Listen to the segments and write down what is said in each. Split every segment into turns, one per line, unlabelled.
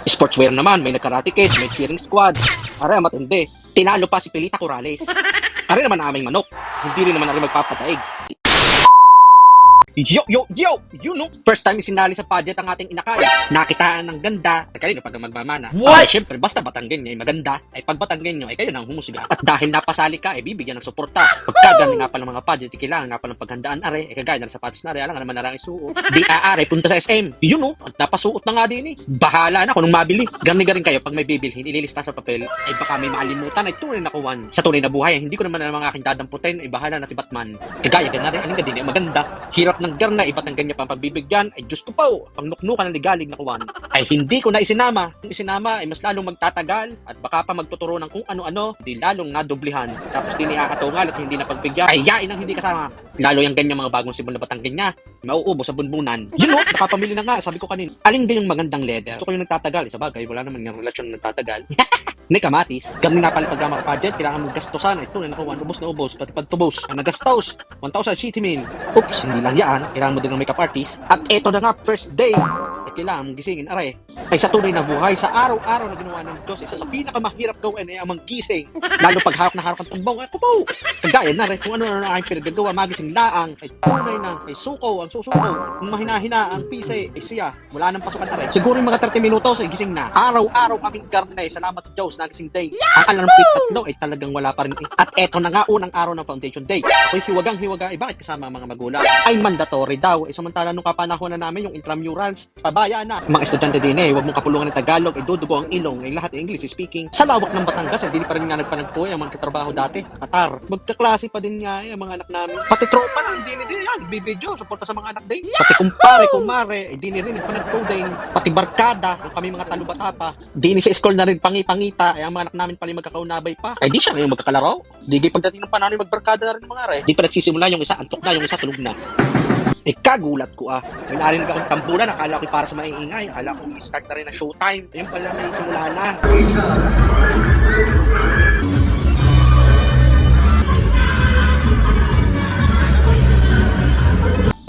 Sportswear naman, may nagkarate kid, may cheering squad. Are, matindi. Tinalo pa si Pilita Corrales. Are naman aming manok. Hindi rin naman ari magpapataig. Yo! You know, first time isinali sa pageant ang ating inakay. Nakitaan ng ganda. Kanina pag magmamana. What? Ay, syempre, basta Batanggen nyo ay maganda. Ay pag Batanggen nyo ay kayo nang humusga. At dahil napasali ka, ay bibigyan ng suporta. Pagka nga pala mga pageant, kailangan nga pala paghandaan are. Ay kagaya ng sapatos na are, alang naman narang isuot. Di aare, punta sa SM. You know, at napasuot na nga din eh. Bahala na kung nung mabili. Garing kayo pag may bibilhin, ililista sa papel, ay baka may maalimutan, ay tunay na kuwan. Sa tunay na buhay, hindi ko naman ang mga aking dadamputin, ay bahala na si Batman. Kagaya ganari, aling ka din ay maganda. Hirap ng garna, iba't ang ganyan pang pagbibigyan, ay Diyos ko po, pang nuknukan ng ligalig na kuwan, ay hindi ko na isinama. Kung isinama, ay mas lalong magtatagal, at baka pa magtuturo ng kung ano-ano, di lalong nadoblihan. Tapos di niakatungal at hindi na pagbigyan, ay yain ang hindi kasama. Lalo yung ganyan mga bagong sibol na Batanggen niya, mauubo sa bunbunan. Yun o, nakapamili na nga, sabi ko kanina, alin din yung magandang leather? Gusto ko yung nagtatagal, sa bagay, wala naman yung relasyon na nagtatagal. May kamatis. Kami nga pala pag mga pageant, kailangan mong gastosan. Ito na nakuha, ubos na ubos, pati pagtubos. Ang nagastos, 1,000 shitty meal. Oops, hindi lang yan. Kailangan mo din ng makeup artist. At eto na nga, first day. Ay kailangan mong gisingin, aray. Ay sa tunay na buhay, sa araw-araw na ginawa ng Diyos, isa sa pinakamahirap gawin ay ang manggising. Lalo pag harap na harap ang tumbong, ay kupo. Kagaya na rin, kung ano na aking pinagagawa, magising laang. Ay tunay na, ay suko, ang susuko. Kung mahina-hina ang pise, ay siya. Wala nang pasukan na rin. Siguro yung mga 30 minutos ay gising na. Araw-araw kaming garnay, salamat sa Diyos. Nagising day. Ang alarm pit tatlo ay talagang wala pa rin. At eto na nga unang araw ng foundation day. Ako'y hiwagang-hiwaga. Ay bakit kasama ang mga magulang? Ay mandatory daw. Samantala nung kapanahon na namin yung intramurals, pabaya na. Mga estudyante din huwag mong kapulungan ng Tagalog, ay dudugo ang ilong, ay lahat English speaking. Sa lawak ng Batangas, hindi pa rin nga nagpanagpuy ang mga katrabaho dati sa Qatar. Magkaklase pa din nga ang mga anak namin. Pati tropa lang, hindi yan. Bibidyo, suporta sa mga anak din. Pati kumpare, kumare, hindi rin nagpanagpuy din. Pati barkada, kung kami mga talubata pa. Di sa school na rin pangipangita, ay ang mga anak namin pala magkakaunabay pa. Ay di siya ngayon magkakalaro. Di pagdating ng panahon magbarkada na rin ng mga are. Di pa nagsisimula yung isa, antok na, yung isa tulog na. Eh kagulat ko may narinig akong tambulan, akala ko para sa maiingay, akala ko i-start na rin ang showtime. Ayun pala may simula na.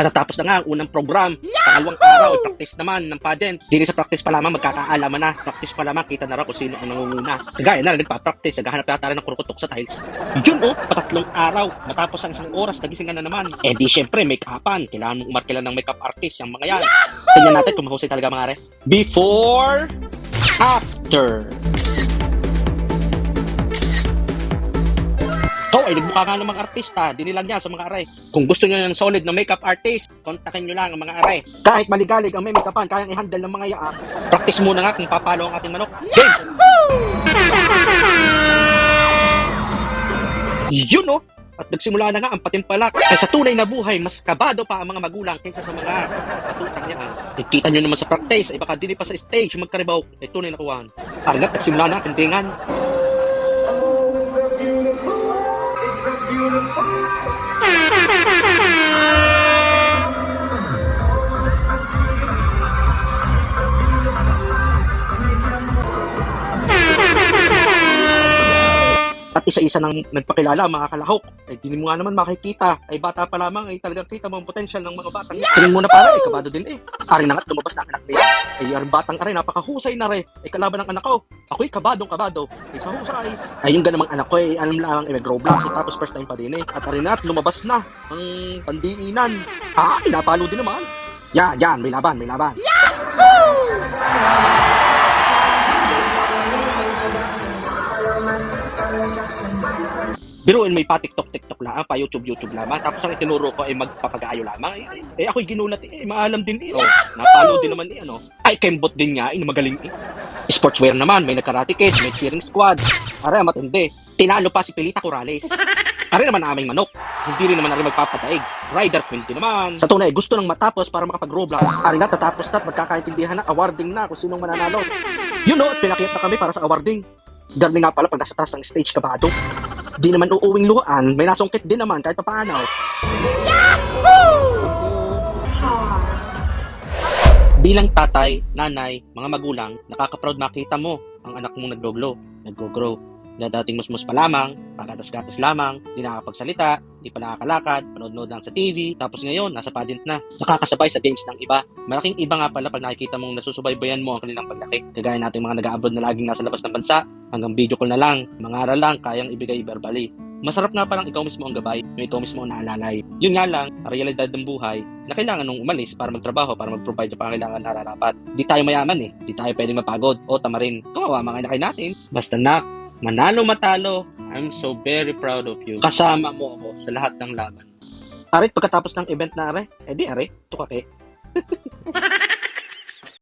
At natapos na nga ang unang program. Pangalawang araw, practice naman ng pageant. Dili sa practice pa lamang, magkakaalaman na. Practice pa lamang, kita na raw kung sino ang nangunguna. Kagaya na, nagpa-practice, naghahanap yata rin ng kurukutok sa tiles. Yun patatlong araw, matapos ang isang oras, nagisingan na naman. Eh di syempre, make-upan. Kailangan mong umarkila ng make-up artist, yung mga yan. Tingnan natin kung mahusay talaga mga are. Before, after. Ay nagmukha nga ng mga artista, dinilang niya sa mga aray. Kung gusto nyo ng solid na makeup artist, kontakin nyo lang ang mga aray. Kahit maligalig ang may make-upan, kayang i-handle ng mga yaa. Practice muna nga kung papalo ang ating manok. Game! Yun at nagsimula na nga ang patimpalak. Ay sa tunay na buhay, mas kabado pa ang mga magulang kaysa sa mga patutang niya. Kita nyo naman sa practice, ay baka dili pa sa stage magkaribaw. Ay tunay na kuwan. Arinat, nagsimula na ang tindingan. At isa-isa nang nagpakilala mga kalahok. Ay di mo nga naman makikita. Ay bata pa lamang ay talagang kita mo ang potensyal ng mga batang. Tingin mo na pare, ay kabado din Ari na nga't lumabas na ang anak niya. Ay ang batang are, napakahusay na re. Ay kalaban ng anak ko. Ako'y kabadong-kabado. Ay sa husay. Ay yung ganamang anak ko ay alam lamang ay mag-Roblox. Tapos first time pa din At ari na at lumabas na ang pandiinan. Ay napalo din naman. Yan, may laban. Yahoo! Biruin may pa TikTok lang, pa YouTube lamang. Tapos ang itinuro ko ay magpapag-aayo lamang. Ay ako'y ginulat maalam din napalo din naman Ay kembot din nga, magaling Sportswear naman, may nagkarate kid, may cheering squad. Are matindi. Tinalo pa si Pilita Corrales. Are naman aming manok. Hindi rin naman ari magpapataig. Rider 20 naman. Sa tunay, gusto nang matapos para makapag-Roblox. Ari na tatapos na't magkakaintindihan na awarding na kung sinong mananalo. At pinakita na kami para sa awarding. Garni nga pala pag nasa taas ng stage kabado. Di naman uuwing luhaan, may nasungkit din naman kahit papaano. Yahoo! Bilang tatay, nanay, mga magulang, nakaka-proud makita mo ang anak mong nag-grow, dating musmus pa lamang, pagatas-gatas lamang, di nakakapagsalita, di pa nakakalakad, panood-nood lang sa TV, tapos ngayon, nasa pageant na, nakakasabay sa games ng iba. Malaking iba nga pala pag nakikita mong nasusubaybayan mo ang kanilang paglaki. Kagaya nating mga nag-a-abroad na laging nasa labas ng bansa, hanggang video call na lang, mangaral lang, kayang ibigay verbally. Masarap nga parang ikaw mismo ang gabay, yung ikaw mismo ang naalalay. Yun nga lang, ang realidad ng buhay, na kailangan nung umalis para magtrabaho, para mag-provide sa pangailangan na nararapat. Di tayo mayaman eh, di tayo pwedeng mapagod, o tama rin. Kawawa mga inakay natin. Basta nak, manalo matalo, I'm so very proud of you. Kasama mo ako sa lahat ng laban. Arit, pagkatapos ng event na are, edi are, tukake.